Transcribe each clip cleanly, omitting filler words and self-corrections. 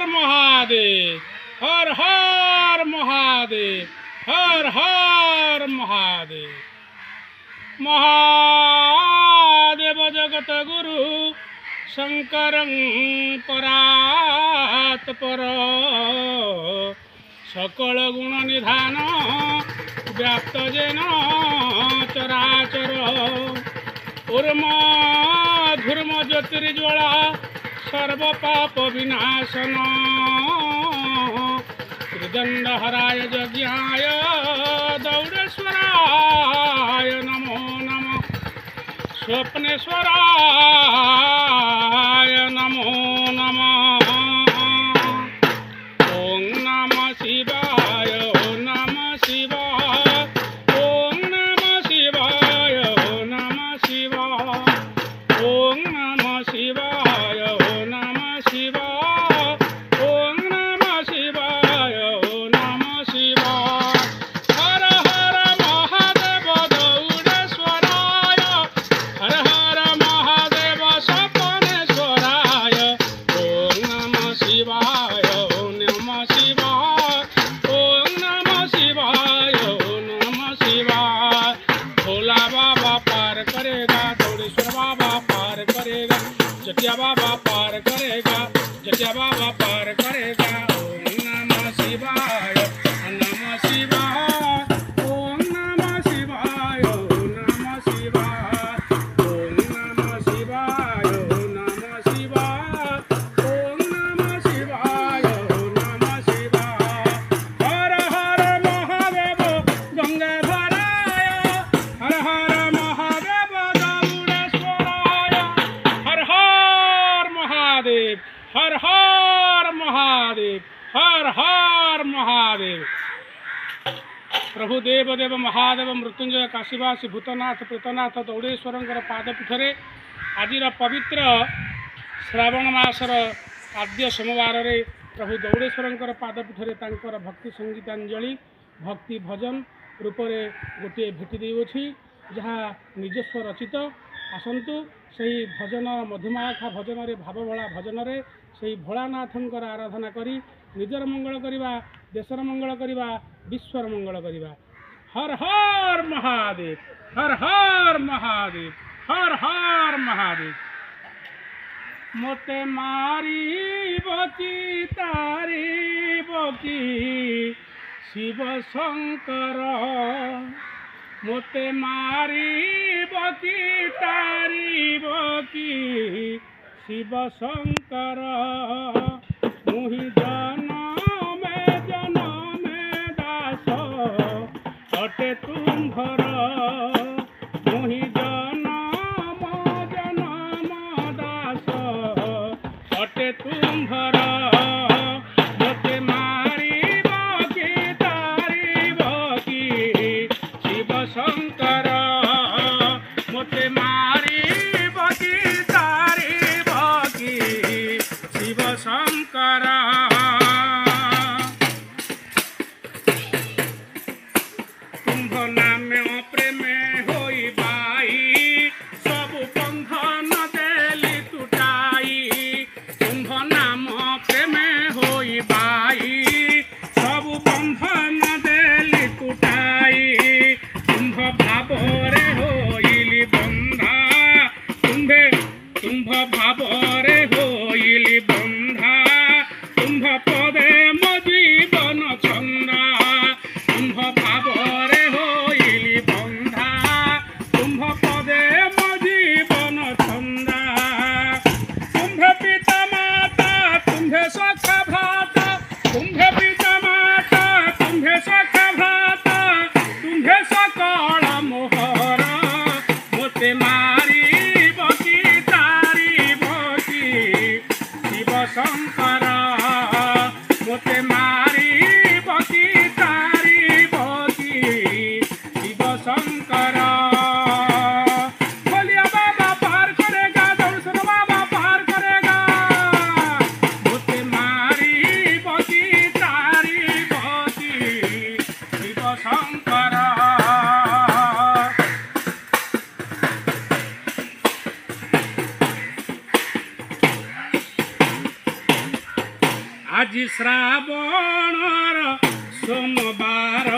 महादेव हर हर महादेव हर हर महादेव। महादेव जगत गुरु शंकरं परात् पर सकल गुण निधान व्याप्त जेन चराचर उर्म धूर्म ज्योतिर्ज्वला सर्व पाप विनाशन त्रिदंड हराय यज्ञाय दौड़ेश्वराय नमो नमः स्वप्नेश्वराय नमो नमः। ओं नमः शिवाय ओं नमः शिवाय ओं नमः शिवाय ओं नमः शिवाय ओं नमः शिवाय ओं नमः शिवाय ओं नमः शिवाय ओं नमः शिवाय। हर हर महादेव दौड़ेश्वराय हर हर महादेव सपनेश्वराय ओं नमः शिवाय ओं नमः शिवाय ओं नमः शिवाय ओं नमः शिवाय। भोला बाबा पार करेगा दौड़ेश्वर बाबा पार करेगा जटिया बाबा पार करेगा जटिया बाबा पार करेगा। ओम नमः शिवाय नमः शिवाय ओम नमः शिवाय ओम नमः शिवाय ओम नमः शिवाय ओम नमः शिवाय ओम नमः शिवाय ओम नमः शिवाय। हर हर महादेव गंगाधराय हर हर महादेव दौड़ेश्वराय हर हर महादेव हर हर महादेव हर हर महादेव। प्रभु देव देव महादेव मृत्युंजय काशीवासी भूतनाथ प्रेतनाथ दौड़ेश्वरंकर पादपीठरे आजिर पवित्र श्रावण मासर आद्य सोमवार रे प्रभु दौड़ेश्वरंकर पादपीठरे तांकर भक्ति संगीतांजलि भक्ति भजन रूपरे गोटे भेटी देउछि जहाँ निजस्व रचित आसतु सही भजन मधुमाखा भजन रे भावभला भजन रे सही भोलानाथंकर आराधना करी निजर मंगल करिबा देशर मंगल करिबा विश्वर मंगल करिबा। हर हर महादेव हर हर महादेव हर हर महादेव। मोते मारी बची तारी बकी शिव शंकर मोते मारी बकी तारी बकी शिव शंकर मुहि जनमे दास अटे तुम्भर मुहि जनम दास अटे तुम्भर मोते मारी बकी तारी बकी शिव शंकर मोते मारी बकी तारी बकी शिव शंकर। तुम्भ नामे प्रेमे होई बाई सब बंधन देली तुटाई तुम्भ नाम प्रेमे होई बाई सब बंधन देली तुटाई तुम्भ भावरे होइली बंधा तुम्भ भावरे होइली बंधा तुम्भ पदे मो जीवन चंदा तुम्भ भावरे होइली बंधा तुम्भ पदे मो जीवन चंदा तुम्भे पिता माता तुम्भे सखा भ्राता तुम्भे पिता माता तुम्भे सखा भ्राता तुम्भे सकल मोहर मोते मारी बकी तारी बकी शिव शंकर मोते मारी बकी तारी बकी शिव शंकर। बोलिया बाबा पार करेगा दौड़ेश्वर बाबा पार करेगा मोते मारी बकी तारी बकी शिव शंकर। आज श्रावणर सोमवार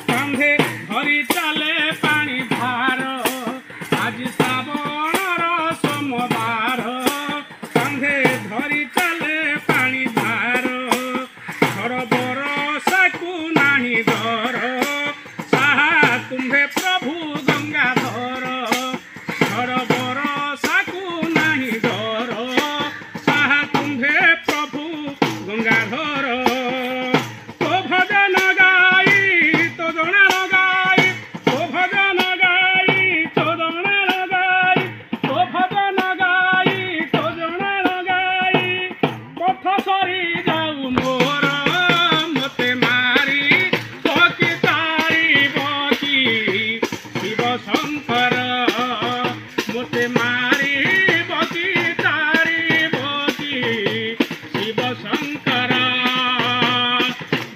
कांधे धरी चले पानी भार आज श्रावणर सोमवार कांधे धरी चले पानी भार घर बरसा को नाही डर साहा तुम्हे प्रभु गंगाधर घर बरसा को नाही डर साहा तुम्हे प्रभु गंगाधर तो भजन गाई तो जणा लगाई तो भजन गाई तो जणा लगाई तो भजन गाई तो जणा लगाई पथ सरी जाऊ मोर मते मारी बकी तारी बकी शिव शंकर मते मारी बकी तारी बकी शिव शंकर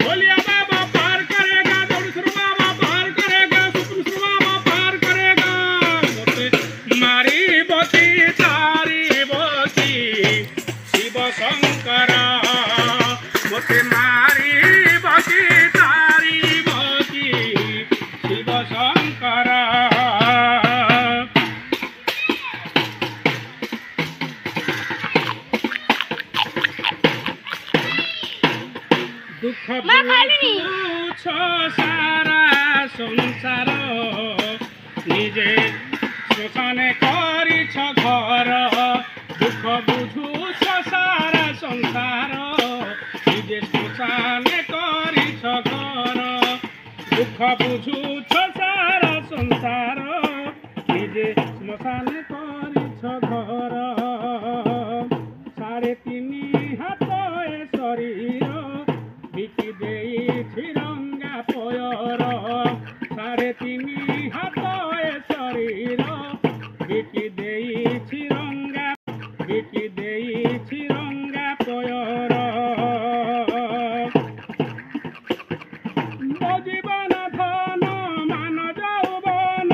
बोलिया बाबा पार करेगा दौड़ेश्वर बाबा पार करेगा सुप्रेश्वर बाबा पार करेगा मते मारी बकी तारी बकी शिव शंकर मते मारी बकी तारी बकी शिव शंकर दुख बुझुछ सारा संसार निजे श्मशाने करिछ घर दुख बुझुछ सारा संसार निजे श्मशाने करिछ घर दुख बुझुछ सारा संसार निजे श्मशाने करिछ घर 3.5 हाथ ए शरीर बिकी देई रंगा पयर 3.5 हाथ ए शरीर बिकी देई रंगा पयर मो जीवन धन मान यौवन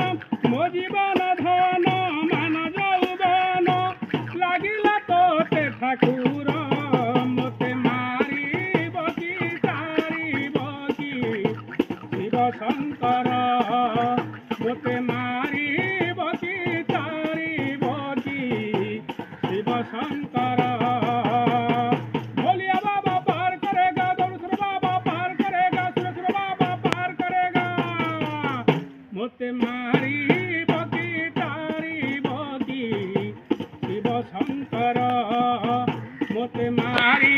मो जीवन धन मान यौवन लागिला तोते ठाकुर मते मारी बकी तारी बकी शिव शंकर मते मारी बकी तारी बकी शिव शंकर बोलिया बाबा पार करेगा दौड़ेश्वर बाबा पार करेगा सुरेश्वर बाबा पार करेगा मते मारी बकी तारी बकी शिव शंकर मते मारी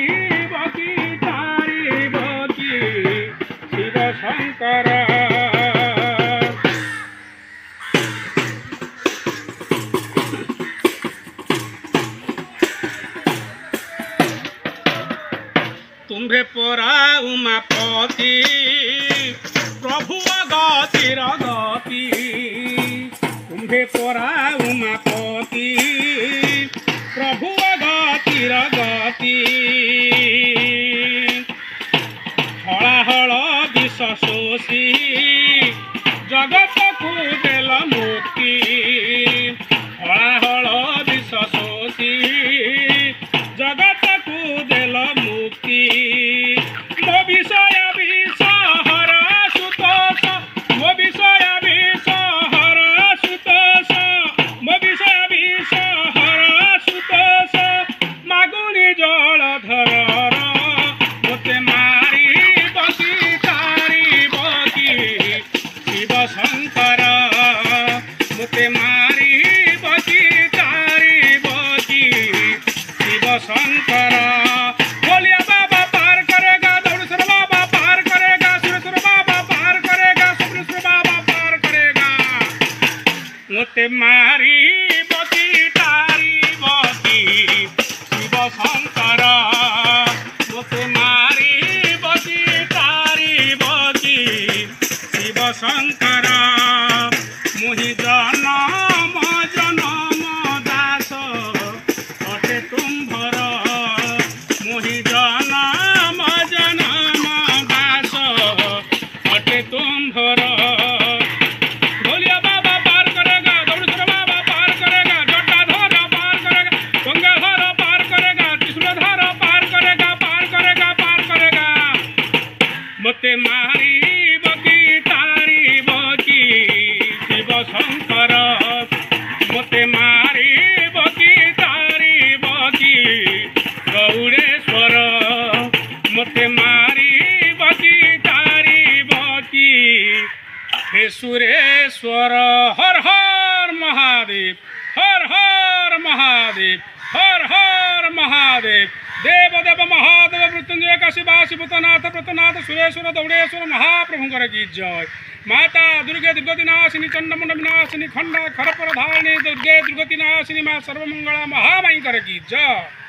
बकी तारी बकी शिव शंकर तुम्हे परा उमापति प्रभु गतिर गति तुम्हे परा उमापति प्रभु गतिर गति हलाहल विष शोषी जगत को देल मुक्ति हलाहल विष शोषी जगत को देल मुक्ति मो विषय विष हर सुतोष मो विषय विष हर सुतोष मो विषय विष हर सुतोष मागुणी जलधर मते मारी बकी तारी बकी शिव शंकर मते मारी बकी तारी बकी शिव शंकर बोलिया बाबा पार करेगा दौड़ेश्वर बाबा पार करेगा सुरेश्वर बाबा पार करेगा सुप्रेश्वर बाबा पार करेगा मते मारी बकी तारी बकी शिव शंकर मते मारी बकी तारी बकी शिव शंकर मुहि जनम दास अटे तुम्भर मुहि जनम दास अटे तुम्भर बोलिया बाबा पार करेगा दौड़ेश्वर बाबा पार करेगा जटाधर पार करेगा गंगाधर पार करेगा कृष्णधर पार करेगा सुरेश्वर हर हर महादेव, हर हर महादेव, हर हर महादेव। देव देव महादेव मृत्युंजय काशीवासी भूतनाथ प्रतनाथ सुरेश्वर दौड़ेश्वर महाप्रभुंकर की जय। माता दुर्गे दुर्गतिनाशिनी चंडमुंड विनाशिनी खंड खरपर धारिणी दुर्गे दुर्गतिनाशिनी माँ सर्वमंगला महामाई कर की जय।